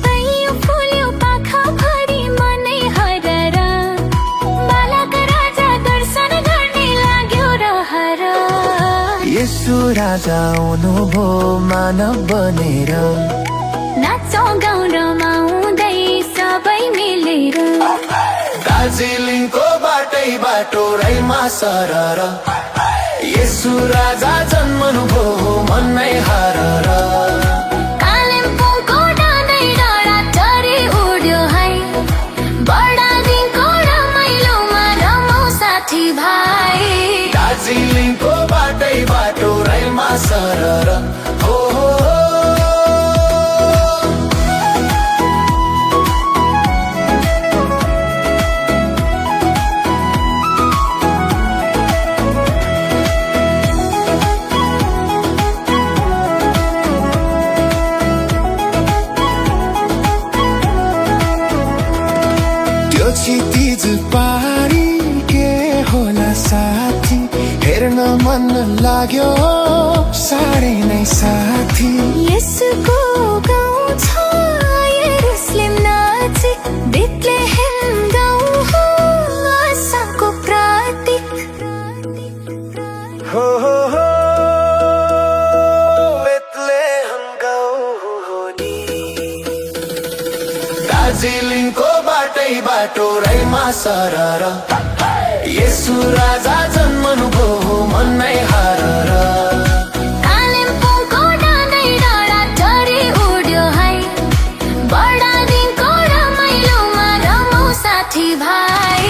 कैयौँ फुल्यो पाखाभरि मनै हरर, बालाका राजा दर्शन गर्ने लाग्यो रहर। येशू राजा आउनुभो मानव बनेर, नाचौँ गाउँ रमाउँदै सबै मिलेर। दार्जिलिङको बाटै बाटो रैमा सरर, येशू राजा जन्मनुभो मनै हरर। कालिम्पोङको डाँडै डाँडा चरी उड्यो है, बडादिङको रमाइलोमा रमाउँ साथी भाइ। दार्जिलिङको बाटै बाटो रैमा सरर, हो हो हो। त्यो क्षितिज पारी के होला साथी, हेर्न मन लाग्यो साह्रै नै साथी। यसको गाउँ छ यरुसलेम नजिक, बेथलेहेम गाउँ हो आशाको प्रतीक। हो हो हो, बेथलेहेम गाउँ हो नि। दार्जिलिङको बाटै बाटो रैमा सरर, येशू राजा जन्मनुभो मनै हरर। कालिम्पोङको डाँडै डाँडा चरी उड्यो है, बडादिङको रमाइलोमा रमाउँ साथी भाइ।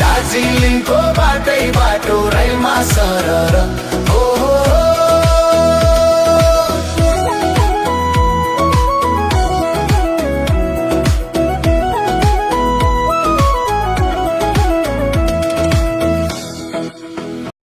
दार्जिलिङको बाटै बाटो रैमा सरर,